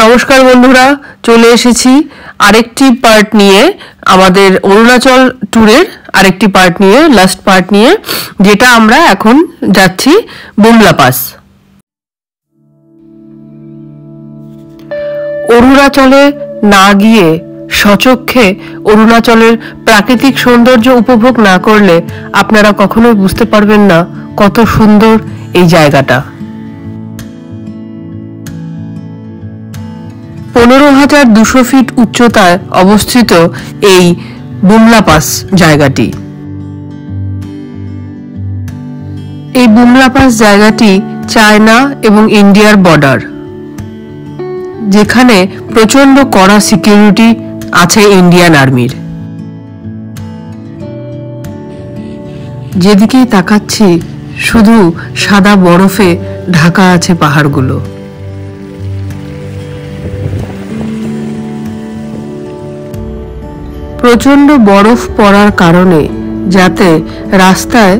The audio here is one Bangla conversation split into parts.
নমস্কার বন্ধুরা, চলে এসেছি আরেকটি পার্ট নিয়ে, আমাদের অরুণাচল ট্যুরের আরেকটি পার্ট নিয়ে, লাস্ট পার্ট নিয়ে, যেটা আমরা এখন যাচ্ছি বুমলা পাস। অরুণাচলে না গিয়ে স্বচক্ষে অরুণাচলের প্রাকৃতিক সৌন্দর্য উপভোগ না করলে আপনারা কখনোই বুঝতে পারবেন না কত সুন্দর এই জায়গাটা। 15,200 ফিট উচ্চতায় অবস্থিত এই বুমলা পাস জায়গাটি। এই বুমলা পাস জায়গাটি চায়না এবং ইন্ডিয়ার বর্ডার, যেখানে প্রচন্ড কড়া সিকিউরিটি আছে ইন্ডিয়ান আর্মির। যেদিকেই তাকাচ্ছি শুধু সাদা বরফে ঢাকা আছে পাহাড়গুলো। প্রচন্ড বরফ পড়ার কারণে যাতে রাস্তায়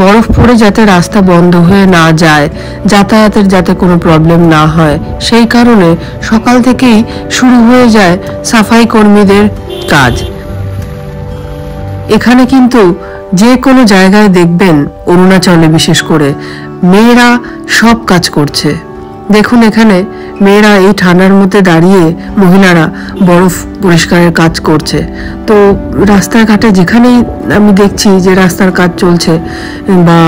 বরফ পড়ে যাতে রাস্তা বন্ধ হয়ে না যায়, যাতায়াতের যাতে কোনো প্রবলেম না হয়, সেই কারণে সকাল থেকেই শুরু হয়ে যায় সাফাই কর্মীদের কাজ। এখানে কিন্তু যে কোনো জায়গায় দেখবেন, অরুণাচলে বিশেষ করে মেয়েরা সব কাজ করছে। দেখুন এখানে মেয়েরা এই ঠান্ডার মধ্যে দাঁড়িয়ে মহিলারা বরফ পরিষ্কারের কাজ করছে। তো রাস্তাঘাটে যেখানেই আমি দেখছি যে রাস্তার কাজ চলছে বা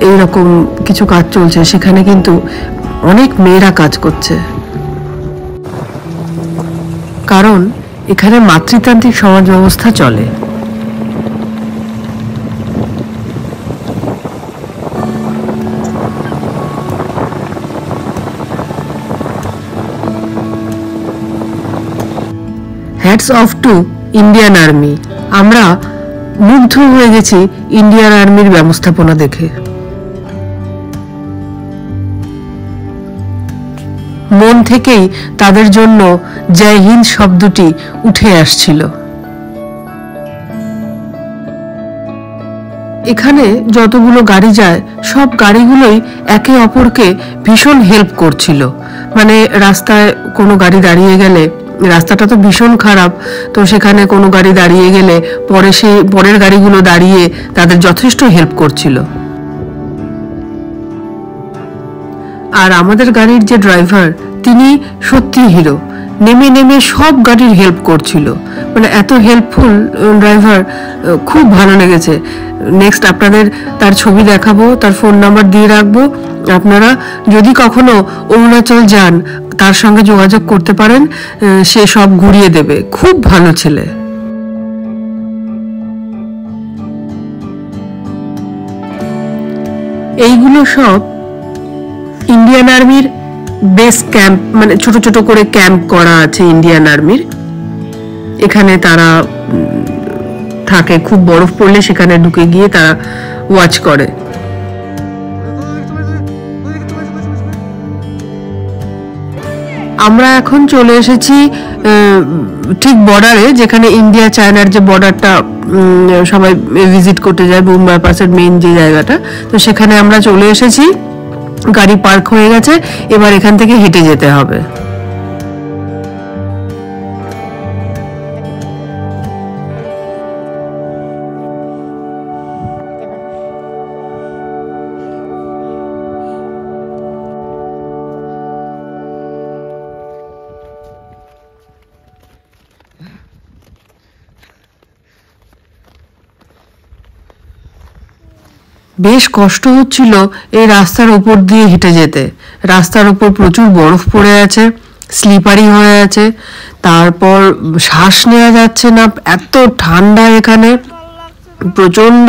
এইরকম কিছু কাজ চলছে, সেখানে কিন্তু অনেক মেয়েরা কাজ করছে। কারণ এখানে মাতৃতান্ত্রিক সমাজ ব্যবস্থা চলে। Hats off to Indian army. আমরা মুগ্ধ হয়ে গেছি ইন্ডিয়ান আর্মির ব্যবস্থাপনা দেখে। মন থেকেই তাদের জন্য জয় হিন্দ শব্দটি উঠে আসছিল। এখানে যতগুলো গাড়ি যায় সব গাড়িগুলোই একে অপরকে ভীষণ হেল্প করছিল। মানে রাস্তায় কোনো গাড়ি দাঁড়িয়ে গেলে, রাস্তাটা তো ভীষণ খারাপ, তো সেখানে কোনো গাড়ি দাঁড়িয়ে গেলে পরের গাড়িগুলো দাঁড়িয়ে তাদের যথেষ্ট হেল্প করছিল। আর আমাদের গাড়ির যে ড্রাইভার, তিনি সত্যি হিরো। নেমে নেমে সব গাড়ির হেল্প করছিল, মানে এত হেল্পফুল ড্রাইভার, খুব ভালো লেগেছে। নেক্সট আপনাদের তার ছবি দেখাবো, তার ফোন নাম্বার দিয়ে রাখবো। আপনারা যদি কখনো অরুণাচল যান তার সঙ্গে যোগাযোগ করতে পারেন, সে সব ঘুরিয়ে দেবে। খুব ভালো ছেলে। এইগুলো সব ইন্ডিয়ান আর্মির বেস ক্যাম্প, মানে ছোট ছোট করে ক্যাম্প করা আছে ইন্ডিয়ান আর্মির। এখানে তারা থাকে, খুব বরফ পড়লে সেখানে ঢুকে গিয়ে তারা ওয়াচ করে। আমরা এখন চলে এসেছি ঠিক বর্ডারে, যেখানে ইন্ডিয়া চায়নার যে বর্ডারটা সবাই ভিজিট করতে যায়, বুমলা পাসের মেইন যে জায়গাটা, তো সেখানে আমরা চলে এসেছি। গাড়ি পার্ক হয়ে গেছে, এবার এখান থেকে হেঁটে যেতে হবে। বেশ কষ্ট হচ্ছিল এই রাস্তার উপর দিয়ে হেঁটে যেতে। রাস্তার উপর প্রচুর বরফ পড়ে আছে, স্লিপারি হয়ে আছে, তারপর শ্বাস নেওয়া যাচ্ছে না, এত ঠান্ডা এখানে, প্রচন্ড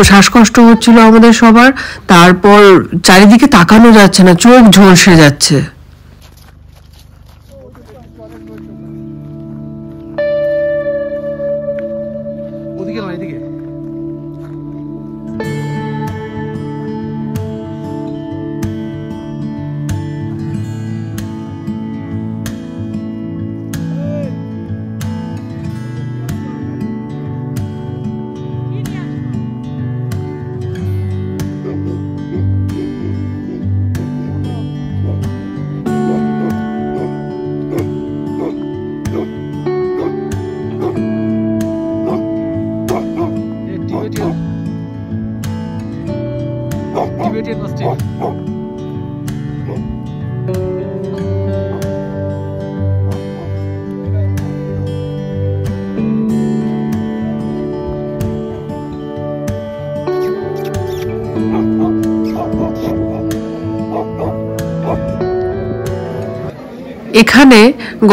শ্বাসকষ্ট হচ্ছিল আমাদের সবার। তারপর চারিদিকে তাকানো যাচ্ছে না, চোখ ঝলসে যাচ্ছে। এখানে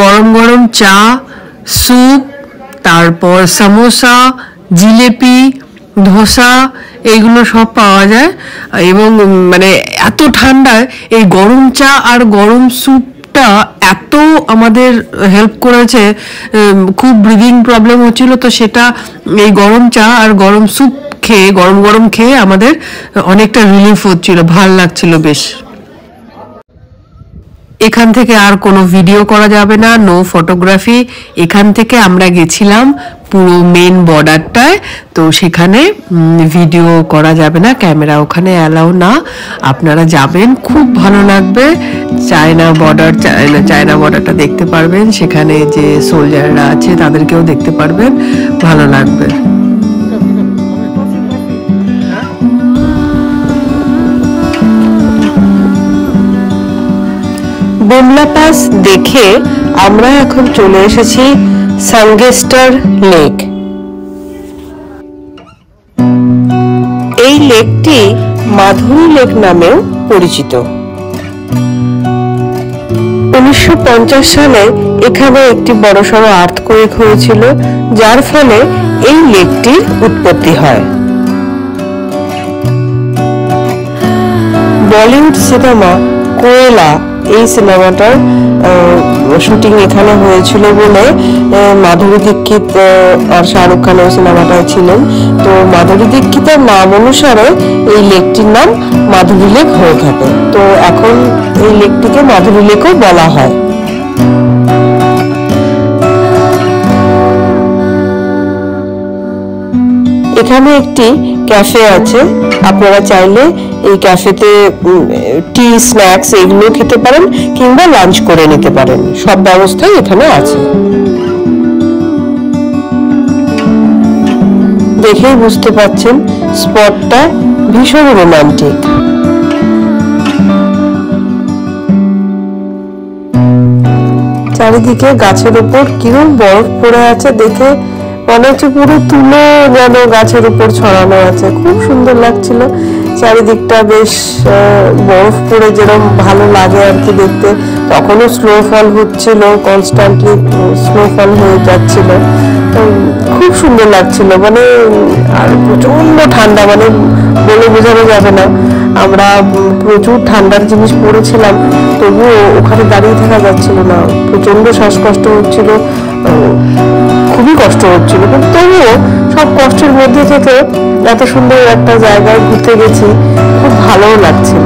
গরম গরম চা, স্যুপ, তারপর সমোসা, জিলেপি, ধোসা এইগুলো সব পাওয়া যায়। এবং মানে এত ঠান্ডায় এই গরম চা আর গরম স্যুপটা এত আমাদের হেল্প করেছে। খুব ব্রিদিং প্রবলেম হচ্ছিল, তো সেটা এই গরম চা আর গরম স্যুপ খেয়ে, গরম গরম খেয়ে আমাদের অনেকটা রিলিফ হচ্ছিল, ভাল লাগছিল বেশ। এখান থেকে আর কোনো ভিডিও করা যাবে না, নো ফটোগ্রাফি। এখান থেকে আমরা গেছিলাম পুরো মেন বর্ডারটায়, তো সেখানে ভিডিও করা যাবে না, ক্যামেরা ওখানে অ্যালাউ না। আপনারা যাবেন, খুব ভালো লাগবে। চায়না বর্ডারটা দেখতে পারবেন, সেখানে যে সোলজাররা আছে তাদেরকেও দেখতে পারবেন, ভালো লাগবে। বুমলা পাস দেখে আমরা এখন চলে এসেছি সানগেস্টার লেক। এই লেকটি মাধুরী লেক নামেও পরিচিত। 1950 সালে এখানে একটি বড়সড় আর্থকোয়েক হয়েছিল, যার ফলে এই লেকটির উৎপত্তি হয়। বলিউড সিনেমা কোয়েলা, এই সিনেমাটার শুটিং এখানে হয়েছিল বলে মাধুরী দীক্ষিত আর শাহরুখ খান ওই সিনেমাটায় ছিলেন। তো মাধুরী দীক্ষিতের নাম অনুসারে এই লেকটির নাম মাধুরী লেক হয়ে থাকে। তো এখন এই লেকটিকে মাধুরী লেকও বলা হয়। এখানে একটি ক্যাফে আছে, আপনারা চাইলে এই ক্যাফেতে টি, স্ন্যাক্স এগুলো খেতে পারেন কিংবা লাঞ্চ করে নিতে পারেন, সব ব্যবস্থাই এখানে আছে। দেখেই বুঝতে পাচ্ছেন স্পটটা ভীষণ রোমান্টিক। চারিদিকে গাছের উপর কিরকম বরফ পড়ে আছে, দেখে মনে হচ্ছে পুরো তুলো যেন গাছের উপর ছড়ানো আছে, খুব সুন্দর লাগছিল। চারিদিকটা বেশ বরফ পড়ে যেরকম ভালো লাগে আর কি দেখতে। তখনও স্নোফল হচ্ছিল, কনস্ট্যান্টলি স্নোফল হয়ে যাচ্ছিল, খুব সুন্দর লাগছিল। মানে আর প্রচন্ড ঠান্ডা, মানে বলে বোঝানো যাবে না। আমরা প্রচুর ঠান্ডার জিনিস পরেছিলাম, তবুও ওখানে দাঁড়িয়ে থাকা যাচ্ছিল না, প্রচন্ড শ্বাসকষ্ট হচ্ছিল, খুবই কষ্ট হচ্ছিল। কিন্তু তবুও সব কষ্টের মধ্যে থেকে এত সুন্দর একটা জায়গায় ঘুরতে গেছি, খুব ভালোও লাগছিল।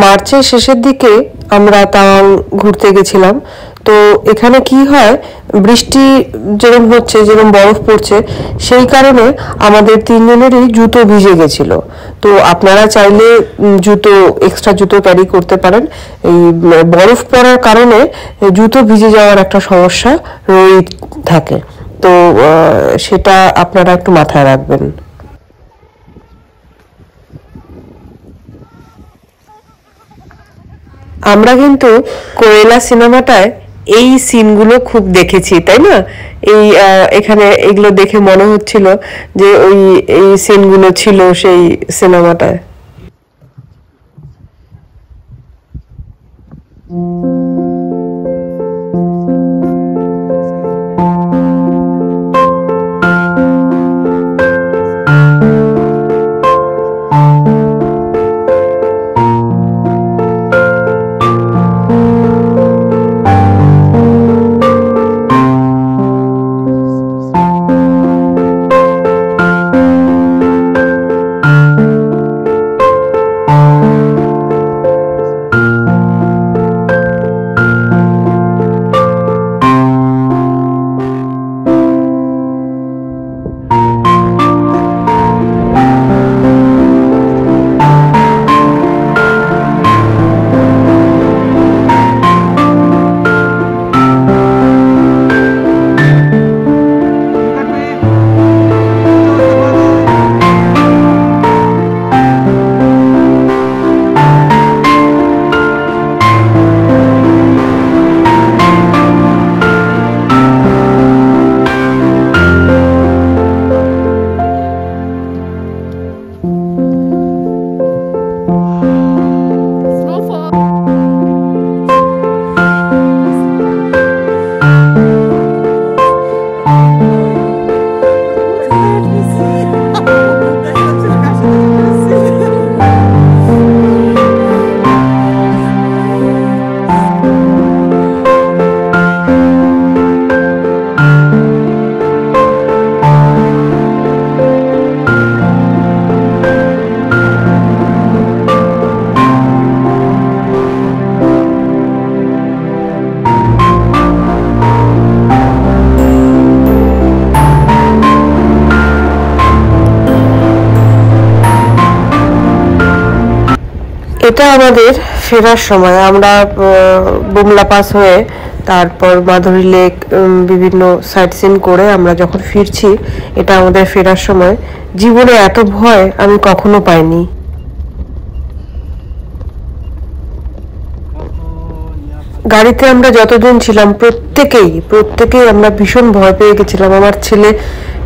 মার্চের শেষের দিকে আমরা তাওয়াং ঘুরতে গেছিলাম। তো এখানে কি হয়, বৃষ্টি যেরকম হচ্ছে, যেরকম বরফ পড়ছে, সেই কারণে আমাদের তিনজনেরই জুতো ভিজে গেছিল। তো আপনারা চাইলে এক্সট্রা জুতো ক্যারি করতে পারেন। এই বরফ পড়ার কারণে জুতো ভিজে যাওয়ার একটা সমস্যা রয়ে থাকে, তো সেটা আপনারা একটু মাথায় রাখবেন। আমরা কিন্তু কোয়েলা সিনেমাটায় এই সিনগুলো খুব দেখেছি, তাই না? এখানে এগুলো দেখে মনে হচ্ছিল যে এই সিনগুলো ছিল সেই সিনেমাটায়। এটা আমাদের ফেরার সময়, আমরা বুমলা পাস হয়ে তারপর মাধুরী লেক বিভিন্ন সাইট সিন করে আমরা যখন ফিরছি, এটা আমাদের ফেরার সময়। জীবনে এত ভয় আমি কখনো পাইনি। গাড়িতে আমরা যতদিন ছিলাম প্রত্যেকেই আমরা ভীষণ ভয় পেয়ে গেছিলাম। আমার ছেলে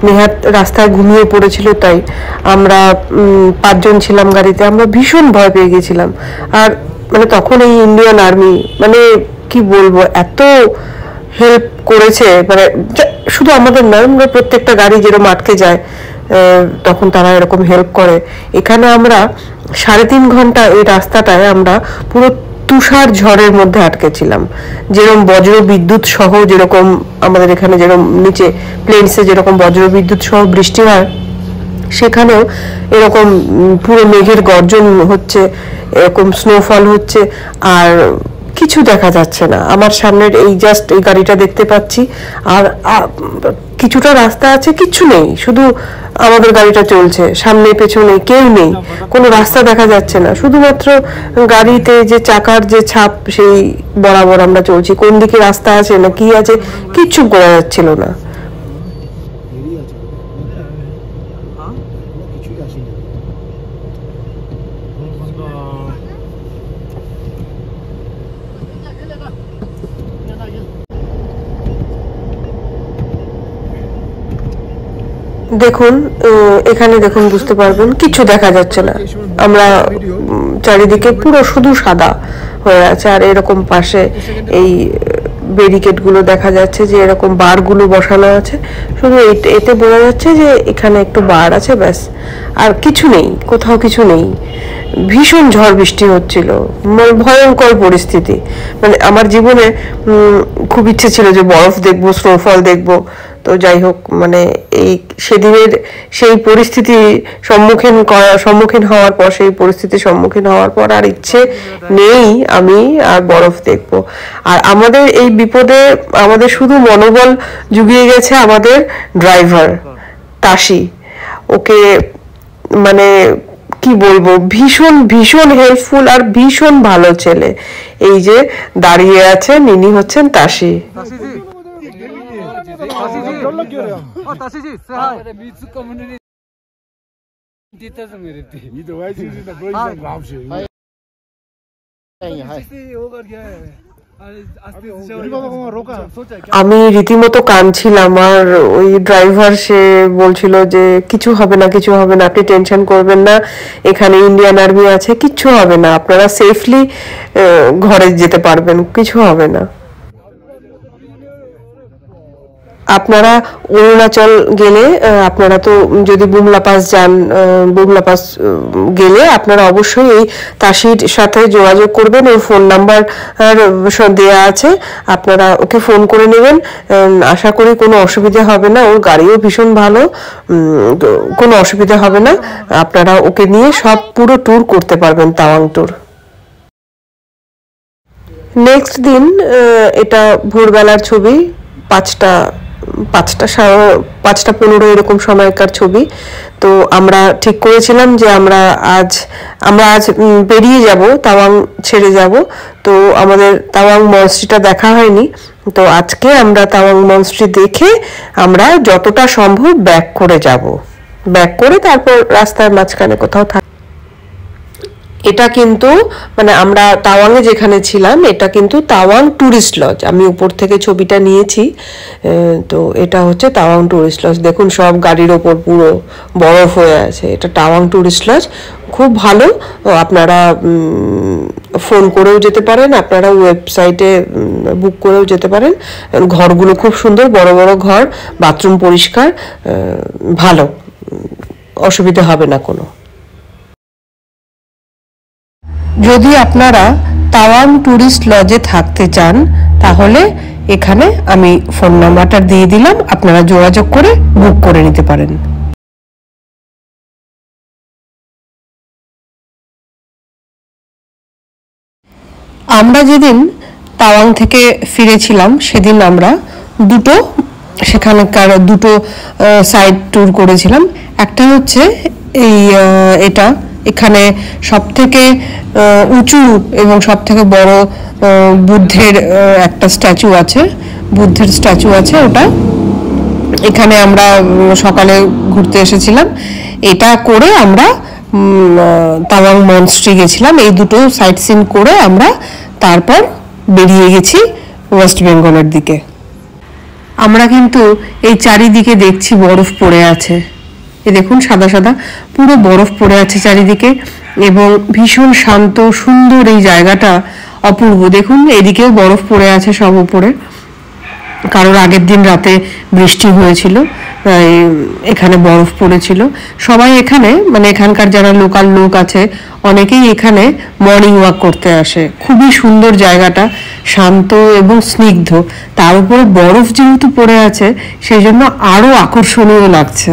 নেহাত রাস্তায় ঘুমিয়ে পড়েছিল, তাই আমরা 5 জন ছিলাম গাড়িতে, আমরা ভীষণ ভয় পেয়ে গেছিলাম। আর মানে তখন এই ইন্ডিয়ান আর্মি মানে কি বলবো, এত হেল্প করেছে, মানে শুধু আমাদের নয়, আমরা প্রত্যেকটা গাড়ি যেরকম আটকে যায় তখন তারা এরকম হেল্প করে। এখানে আমরা 3.5 ঘন্টা এই রাস্তাটায় আমরা পুরো তুষার ঝড়ের মধ্যে আটকেছিলাম। যেরকম বজ্র বিদ্যুৎ সহ, যেরকম আমাদের এখানে যেরকম নিচে প্লেনসে যেরকম বজ্র বিদ্যুৎ সহ বৃষ্টি হয়, সেখানেও এরকম পুরো মেঘের গর্জন হচ্ছে, এরকম স্নোফল হচ্ছে, আর কিছু দেখা যাচ্ছে না। আমার সামনের এই জাস্ট এই গাড়িটা দেখতে পাচ্ছি, আর কিছুটা রাস্তা আছে, কিচ্ছু নেই, শুধু আমাদের গাড়িটা চলছে, সামনে পেছনে কেউ নেই, কোনো রাস্তা দেখা যাচ্ছে না, শুধুমাত্র গাড়িতে যে চাকার যে ছাপ সেই বরাবর আমরা চলছি। কোন দিকে রাস্তা আছে না কি আছে কিচ্ছু বোঝা যাচ্ছিল না। দেখুন এখানে দেখুন, বুঝতে পারবেন কিছু দেখা যাচ্ছে না, আমরা চারিদিকে পুরো শুধু সাদা হয়ে আছে। আর এরকম পাশে এই ব্যারিকেড গুলো দেখা যাচ্ছে যে এরকম বার গুলো বসানো আছে, শুধু এতে বোঝা যাচ্ছে যে এখানে একটু বার আছে, ব্যাস, আর কিছু নেই, কোথাও কিছু নেই। ভীষণ ঝড় বৃষ্টি হচ্ছিল, ভয়ঙ্কর পরিস্থিতি। মানে আমার জীবনে খুব ইচ্ছে ছিল যে বরফ দেখবো, স্নোফল দেখবো। তো যাই হোক, মানে এই সেদিনের সেই পরিস্থিতি সম্মুখীন হওয়ার পর, সেই পরিস্থিতির সম্মুখীন হওয়ার পর আর ইচ্ছে নেই আমি আর বরফ দেখবো। আর আমাদের এই বিপদে আমাদের শুধু মনোবল জুগিয়ে গেছে আমাদের ড্রাইভার তাসি। ওকে মানে কি বলবো, ভীষণ ভীষণ হেল্পফুল আর ভীষণ ভালো ছেলে। এই যে দাঁড়িয়ে আছে, ইনি হচ্ছেন তাসি। আমি রীতিমতো কাঁদছিলাম, আর ওই ড্রাইভার সে বলছিল যে কিছু হবে না, কিছু হবে না, আপনি টেনশন করবেন না, এখানে ইন্ডিয়ান আর্মি আছে, কিচ্ছু হবে না, আপনারা সেফলি ঘরে যেতে পারবেন, কিছু হবে না। আপনারা অরুণাচল গেলে, আপনারা তো যদি বুমলা পাস যান, বুমলা পাস গেলে আপনারা অবশ্যই এই তাসির সাথে যোগাযোগ করবেন। ওর ফোন নাম্বার দেওয়া আছে, আপনারা ওকে ফোন করে নেবেন। আশা করি কোনো অসুবিধা হবে না, ওর গাড়িও ভীষণ ভালো, কোনো অসুবিধা হবে না। আপনারা ওকে নিয়ে সব পুরো ট্যুর করতে পারবেন, তাওয়াং ট্যুর। নেক্সট দিন, এটা ভোরবেলার ছবি, 5:15 এরকম সময়কার ছবি। তো আমরা ঠিক করেছিলাম যে আমরা আজ বেরিয়ে যাব, তাওয়াং ছেড়ে যাব। তো আমাদের তাওয়াং মনস্ট্রিটা দেখা হয়নি, তো আজকে আমরা তাওয়াং মনস্ট্রি দেখে আমরা যতটা সম্ভব ব্যাক করে তারপর রাস্তার মাঝখানে কোথাও থাক। এটা কিন্তু মানে আমরা তাওয়াংয়ে যেখানে ছিলাম, এটা কিন্তু তাওয়াং ট্যুরিস্ট লজ। আমি উপর থেকে ছবিটা নিয়েছি। তো এটা হচ্ছে তাওয়াং ট্যুরিস্ট লজ। দেখুন সব গাড়ির ওপর পুরো বরফ হয়ে আছে। এটা তাওয়াং ট্যুরিস্ট লজ, খুব ভালো। আপনারা ফোন করেও যেতে পারেন, আপনারা ওয়েবসাইটে বুক করেও যেতে পারেন। ঘরগুলো খুব সুন্দর, বড় বড় ঘর, বাথরুম পরিষ্কার, ভালো, অসুবিধা হবে না কোনো। যদি আপনারা তাওয়াং ট্যুরিস্ট লজে থাকতে চান, তাহলে এখানে আমি ফোন নাম্বারটা দিয়ে দিলাম, আপনারা যোগাযোগ করে বুক করে নিতে পারেন। আমরা যেদিন তাওয়াং থেকে ফিরেছিলাম, সেদিন আমরা সেখানকার দুটো সাইড ট্যুর করেছিলাম। একটা হচ্ছে এটা এখানে সবথেকে উঁচু এবং সবথেকে বড় বুদ্ধের একটা স্ট্যাচু আছে, বুদ্ধের স্ট্যাচু আছে ওটা। এখানে আমরা সকালে ঘুরতে এসেছিলাম, এটা করে আমরা তাওয়াং মনস্ট্রি গেছিলাম। এই দুটো সাইট সিন করে আমরা তারপর বেরিয়ে গেছি ওয়েস্ট বেঙ্গলের দিকে। আমরা কিন্তু এই চারিদিকে দেখছি বরফ পড়ে আছে, এই দেখুন সাদা সাদা পুরো বরফ পড়ে আছে চারিদিকে, এবং ভীষণ শান্ত সুন্দর এই জায়গাটা, অপূর্ব। দেখুন এদিকেও বরফ পড়ে আছে সব উপরে, কারোর আগের দিন রাতে বৃষ্টি হয়েছিল, এখানে বরফ পড়েছিল। সবাই এখানে মানে এখানকার যারা লোকাল লোক আছে অনেকেই এখানে মর্নিং ওয়াক করতে আসে। খুবই সুন্দর জায়গাটা, শান্ত এবং স্নিগ্ধ, তার উপরে বরফ যেহেতু পড়ে আছে সেই জন্য আরো আকর্ষণীয় লাগছে।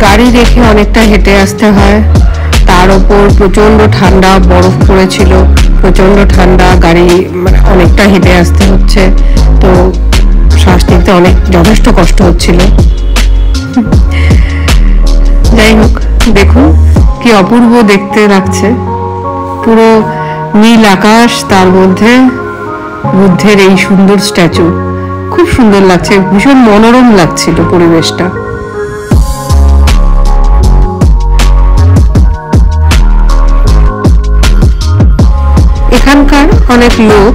গাড়ি রেখে অনেকটা হেঁটে আসতে হয়, তার উপর প্রচন্ড ঠান্ডা, বরফ পড়েছিল, প্রচন্ড ঠান্ডা, গাড়ি মানে অনেকটা হেঁটে আসতে হচ্ছে, তো শ্বাস নিতে অনেক যথেষ্ট কষ্ট হচ্ছিল। যাই হোক, দেখুন কি অপূর্ব দেখতে লাগছে, পুরো নীল আকাশ, তার মধ্যে বুদ্ধের এই সুন্দর স্ট্যাচু, খুব সুন্দর লাগছে, ভীষণ মনোরম লাগছিল পরিবেশটা। এখানকার অনেক লোক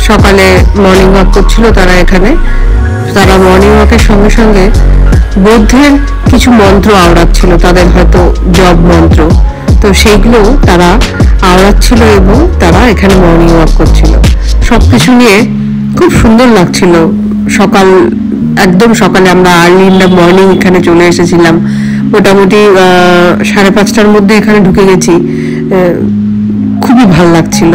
সকালে মর্নিং ওয়াক করছিল, তারা মর্নিং ওয়াকের সঙ্গে সঙ্গে বৌদ্ধের কিছু মন্ত্র আওড়াচ্ছিল, তাদের হয়তো জপ মন্ত্র, তো সেইগুলো তারা আওড়াচ্ছিল এবং তারা এখানে মর্নিং ওয়াক করছিল। সবকিছু নিয়ে খুব সুন্দর লাগছিল। একদম সকালে আমরা আর্লি ইন দ্য মর্নিং এখানে চলে এসেছিলাম, মোটামুটি 5:30টার মধ্যে এখানে ঢুকে গেছি, খুবই ভালো লাগছিল।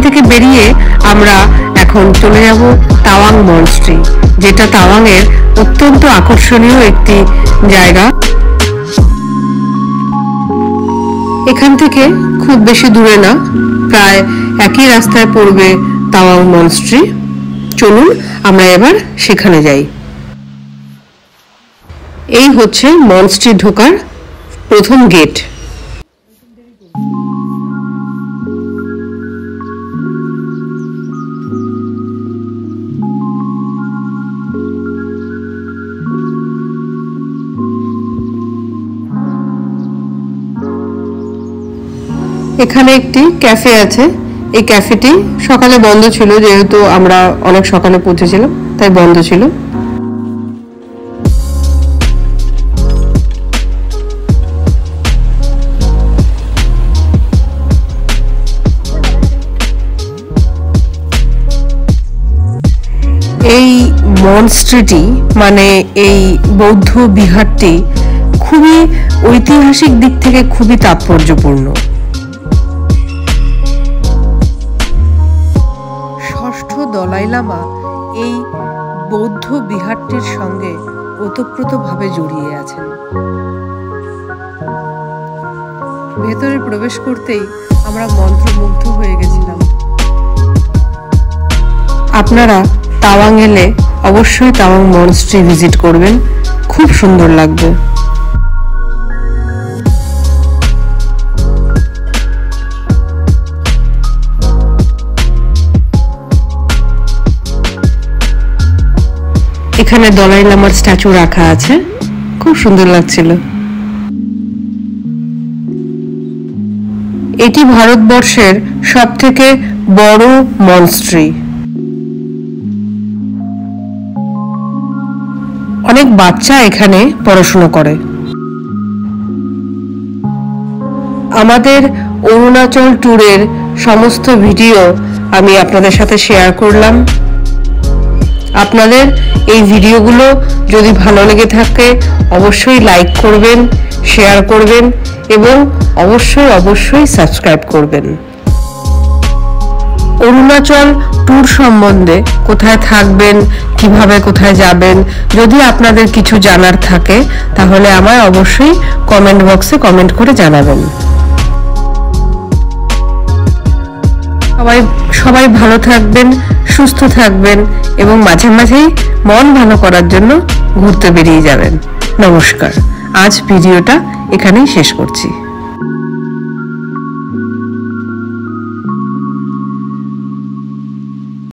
থেকে বেরিয়ে আমরা এখন চলে যাব তাওয়াং মনস্ট্রি, যেটা তাওয়াং এর অত্যন্ত আকর্ষণীয় একটি জায়গা। এখান থেকে খুব বেশি দূরে না, প্রায় একই রাস্তায় পড়বে তাওয়াং মনস্ট্রি। চলুন আমরা এবার সেখানে যাই। এই হচ্ছে মনস্ট্রি ঢোকার প্রথম গেট। এখানে একটি ক্যাফে আছে, এই ক্যাফেটি সকালে বন্ধ ছিল, যেহেতু আমরা অনেক সকালে পৌঁছেছিলাম তাই বন্ধ ছিল। এই মনস্ট্রিটি মানে এই বৌদ্ধ বিহারটি খুবই ঐতিহাসিক দিক থেকে খুবই তাৎপর্যপূর্ণ। ষষ্ঠ দলাই লামা এই বৌদ্ধ বিহারটির সঙ্গে ওতপ্রোতভাবে জড়িয়ে আছেন। ভেতরে প্রবেশ করতেই আমরা মন্ত্রমুগ্ধ হয়ে গেছিলাম। আপনারা তাওয়াং এলে অবশ্যই তাওয়াং মনস্ট্রি ভিজিট করবেন, খুব সুন্দর লাগবে। এখানে দলাই লামার স্ট্যাচু রাখা আছে, খুব সুন্দর লাগছিল। এটি ভারতবর্ষের সবথেকে বড় মনস্ট্রি। অনেক বাচ্চা এখানে পড়াশোনা করে। আমাদের অরুণাচল ট্যুরের সমস্ত ভিডিও আমি আপনাদের সাথে শেয়ার করলাম। আপনাদের এই ভিডিওগুলো যদি ভালো লেগে থাকে অবশ্যই লাইক করবেন, শেয়ার করবেন এবং অবশ্যই সাবস্ক্রাইব করবেন। অরুণাচল ট্যুর সম্বন্ধে কোথায় থাকবেন, কিভাবে কোথায় যাবেন, যদি আপনাদের কিছু জানার থাকে তাহলে আমায় অবশ্যই কমেন্ট বক্সে কমেন্ট করে জানাবেন। সবাই ভালো থাকবেন, সুস্থ থাকবেন এবং মাঝে মাঝেই মন ভালো করার জন্য ঘুরতে বেরিয়ে যাবেন। নমস্কার। আজ ভিডিওটা এখানেই শেষ করছি।